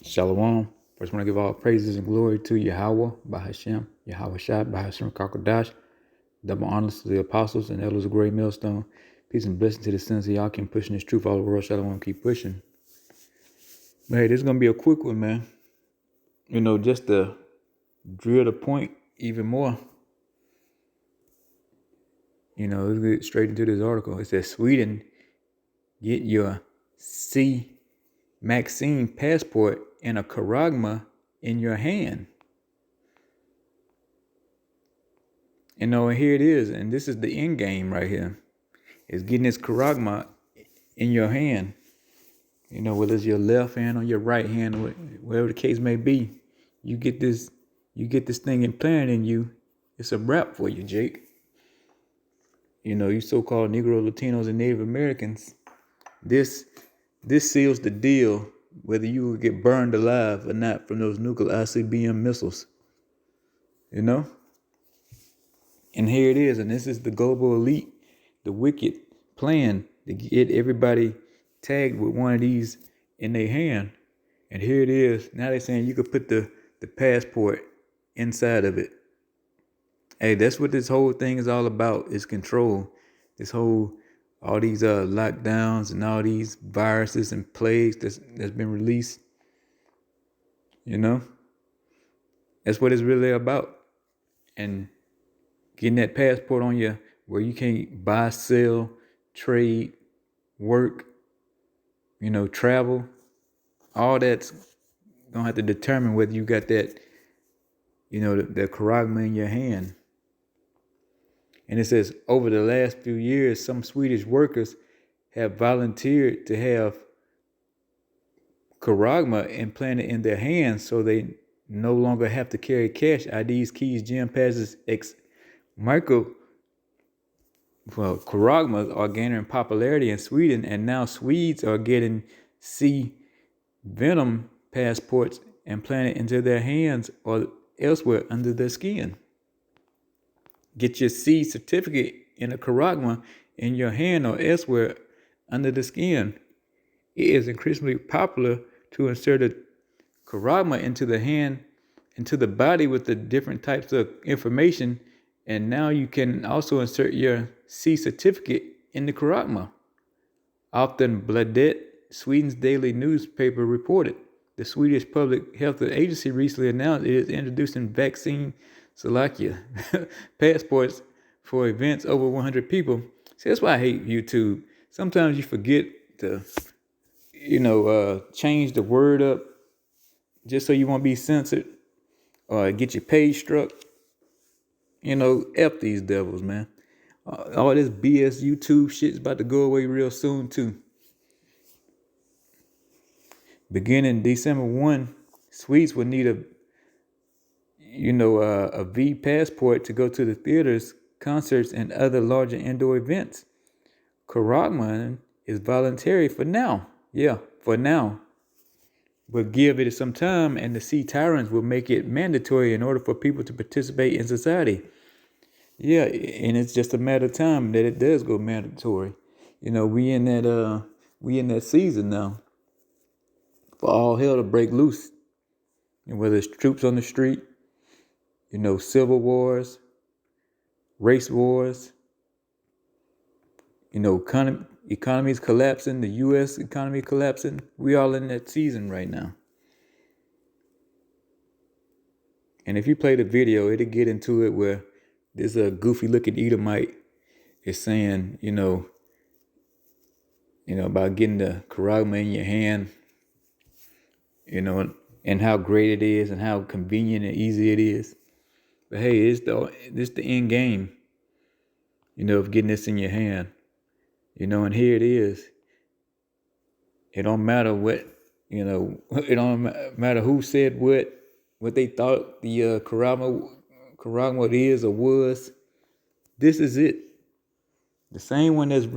Shalom. First, I want to give all praises and glory to Yahweh, Bahashem, Yahweh Shai, Bahashem Kakadash. Double honors to the apostles and elders of Great Millstone. Peace and blessing to the sons of y'all. Keep pushing this truth all over the world. Shalom, keep pushing. But hey, this is going to be a quick one, man. Just to drill the point even more. Let's get straight into this article. It says, Sweden, get your C Maxine passport and a charagma in your hand. And here it is, and this is the end game right here. Is getting this charagma in your hand. Whether it's your left hand or your right hand, whatever the case may be, you get this thing implanted in you. It's a wrap for you, Jake. You so-called Negro, Latinos, and Native Americans. This seals the deal, whether you will get burned alive or not from those nuclear ICBM missiles. And here it is, and this is the global elite, the wicked plan to get everybody tagged with one of these in their hand. And here it is. Now they're saying you could put the passport inside of it. Hey, that's what this whole thing is all about, is control. All these lockdowns and all these viruses and plagues that's been released. That's what it's really about. And getting that passport on you where you can't buy, sell, trade, work, travel. All that's gonna have to determine whether you got that, the charagma in your hand. And it says, over the last few years, some Swedish workers have volunteered to have charagma implanted in their hands so they no longer have to carry cash, IDs, keys, gym passes, charagmas are gaining popularity in Sweden, and now Swedes are getting C venom passports implanted into their hands or elsewhere under their skin. Get your C certificate in a charagma in your hand or elsewhere under the skin. It is increasingly popular to insert a charagma into the hand, into the body with the different types of information. And now you can also insert your C certificate in the charagma. Aftonbladet, Sweden's daily newspaper, reported the Swedish Public Health Agency recently announced it is introducing vaccine Slovakia passports for events over 100 people. See, that's why I hate YouTube. Sometimes you forget to, change the word up just so you won't be censored or get your page struck. F these devils, man. All this BS YouTube shit's about to go away real soon too. Beginning December 1, Swedes will need a V passport to go to the theaters, concerts, and other larger indoor events. Charagma is voluntary for now. Yeah, for now. But give it some time, and the C tyrants will make it mandatory in order for people to participate in society. Yeah, and it's just a matter of time that it does go mandatory. We in that season now for all hell to break loose. And whether it's troops on the street, civil wars, race wars, economy's collapsing, the U.S. economy collapsing. We all in that season right now. And if you play the video, it'll get into it where there's a goofy looking Edomite is saying, about getting the charagma in your hand, and how great it is and how convenient and easy it is. But hey, this the end game, of getting this in your hand. And here it is. It don't matter what, it don't matter who said what they thought the charagma is or was. This is it. The same one that's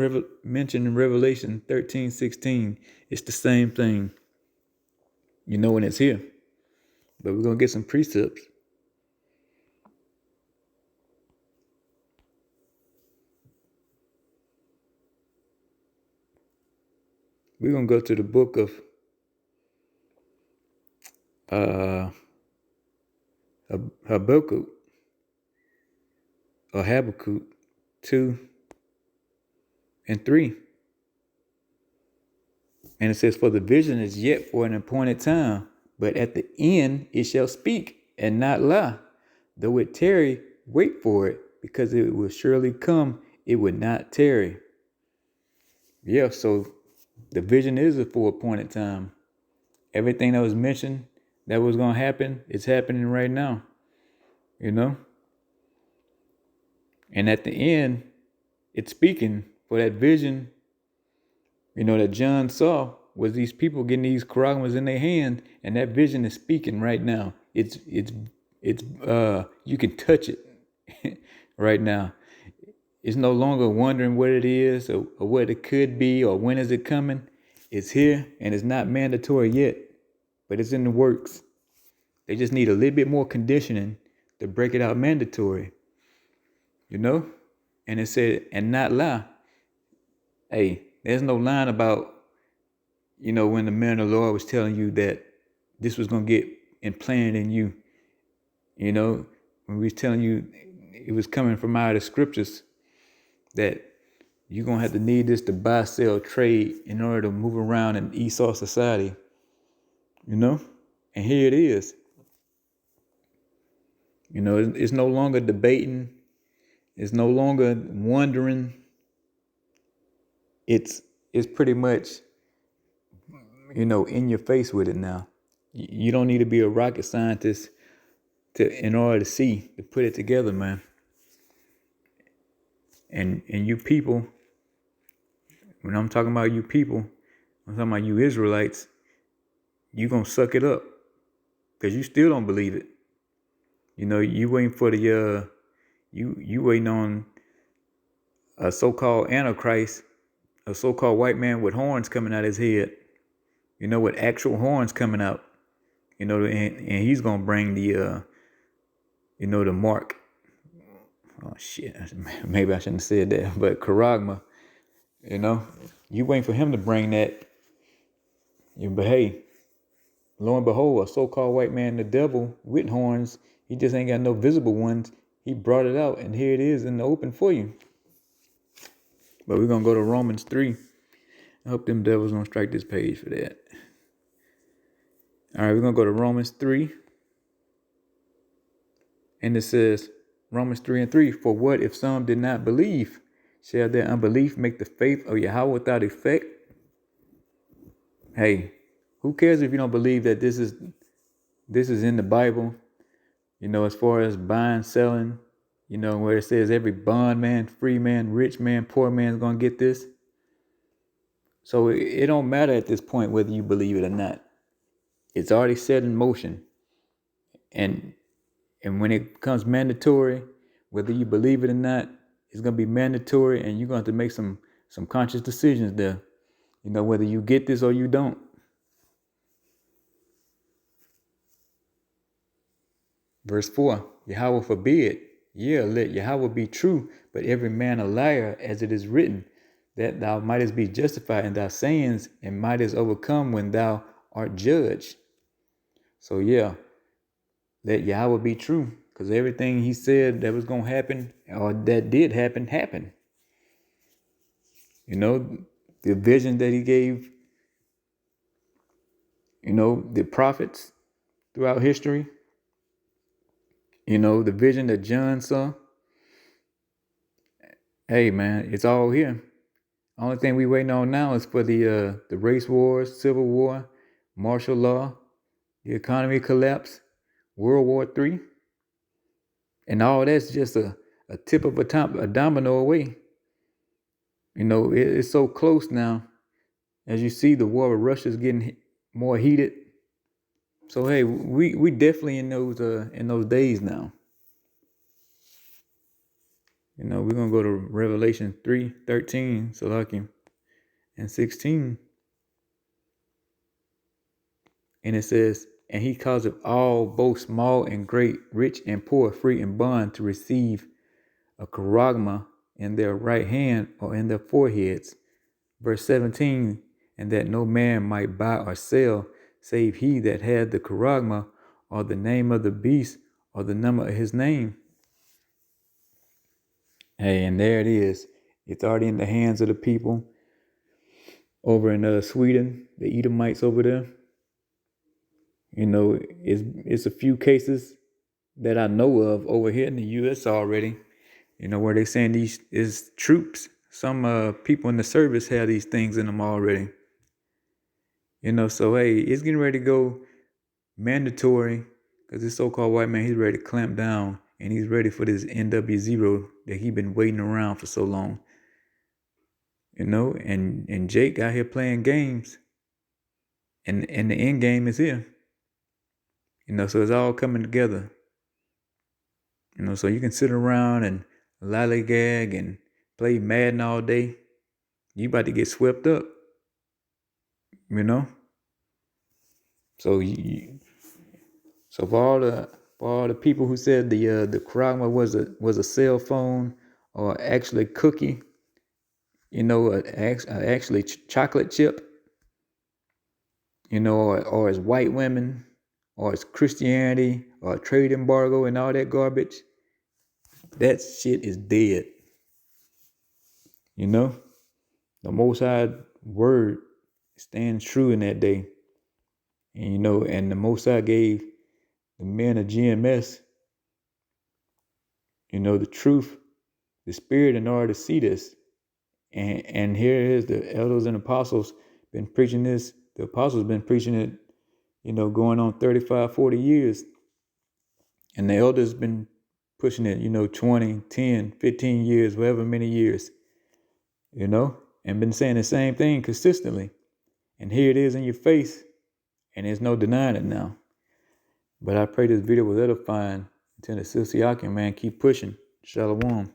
mentioned in Revelation 13:16. It's the same thing. When it's here. But we're going to get some precepts. We're going to go to the book of uh, Habakkuk or Habakkuk 2 and 3. And it says, "For the vision is yet for an appointed time, but at the end it shall speak and not lie. Though it tarry, wait for it, because it will surely come, it would not tarry." Yeah, so the vision is for appointed time. Everything that was mentioned that was going to happen, it's happening right now, you know? And at the end, it's speaking for that vision, that John saw was these people getting these charagmas in their hand, and that vision is speaking right now. It's you can touch it right now. It's no longer wondering what it is or what it could be or when is it coming. It's here and it's not mandatory yet, but it's in the works. They just need a little bit more conditioning to break it out mandatory, And it said, and not lie. Hey, there's no line about, when the man of the Lord was telling you that this was going to get implanted in you, when we was telling you it was coming from out of the scriptures that you're going to have to need this to buy, sell, trade in order to move around in Esau society, And here it is. It's no longer debating. It's no longer wondering. It's pretty much, in your face with it now. You don't need to be a rocket scientist in order to put it together, man. And you people, when I'm talking about you people, I'm talking about you Israelites, you gonna suck it up because you still don't believe it. You waiting for the you waiting on a so-called Antichrist, a so-called white man with horns coming out his head, with actual horns coming out, and he's gonna bring the the mark. Oh shit, maybe I shouldn't have said that, but charagma, you waiting for him to bring that. But hey, lo and behold, a so-called white man, the devil with horns, he just ain't got no visible ones. He brought it out, and here it is in the open for you. But we're going to go to Romans 3. I hope them devils don't strike this page for that. All right, we're going to go to Romans 3. And it says, Romans 3 and 3, "For what if some did not believe? Shall their unbelief make the faith of Yahweh without effect?" Hey, who cares if you don't believe that this is in the Bible? As far as buying, selling, where it says every bondman, free man, rich man, poor man is going to get this. So it don't matter at this point whether you believe it or not. It's already set in motion. And when it becomes mandatory, whether you believe it or not, it's going to be mandatory, and you're going to have to make some conscious decisions there. Whether you get this or you don't. Verse 4, "Yahweh forbid, yea, let Yahweh be true, but every man a liar, as it is written, that thou mightest be justified in thy sayings and mightest overcome when thou art judged." So yeah, let Yahweh be true, because everything he said that was going to happen or that did happen, happened. The vision that he gave, the prophets throughout history, the vision that John saw. Hey, man, it's all here. Only thing we waiting on now is for the race wars, civil war, martial law, the economy collapse, World War III, and all that's just a tip of a domino away. It's so close now. As you see, the war with Russia is getting more heated. So hey, we definitely in those days now. We're gonna go to Revelation 3:13, Salakim, and 16. And it says, "And he causeth all, both small and great, rich and poor, free and bond, to receive a charagma in their right hand or in their foreheads." Verse 17, "And that no man might buy or sell, save he that had the charagma, or the name of the beast, or the number of his name. Hey, and there it is. It's already in the hands of the people over in Sweden, the Edomites over there. You know, it's a few cases that I know of over here in the U.S. already. You know, where they saying these is troops. Some people in the service have these things in them already. You know, so hey, it's getting ready to go mandatory because this so-called white man, he's ready to clamp down and he's ready for this NW0 that he been waiting around for so long. You know, and Jake out here playing games, and the end game is here. You know, so it's all coming together. You know, so you can sit around and lollygag and play Madden all day. You about to get swept up. You know. So so for all the people who said the Charagma was a cell phone or actually cookie, you know, actually chocolate chip, you know, or as white women, or as Christianity, or a trade embargo and all that garbage, that shit is dead. You know, the Most High word stands true in that day. And you know, and the Most High gave the men of GMS, you know, the truth, the spirit in order to see this. And here it is, the elders and apostles been preaching this. The apostles been preaching it, you know, going on 35, 40 years. And the elders been pushing it, you know, 20, 10, 15 years, whatever many years, you know, and been saying the same thing consistently. And here it is in your face, and there's no denying it now. But I pray this video was edifying. Until the Silsiakim, man, keep pushing. Shalom.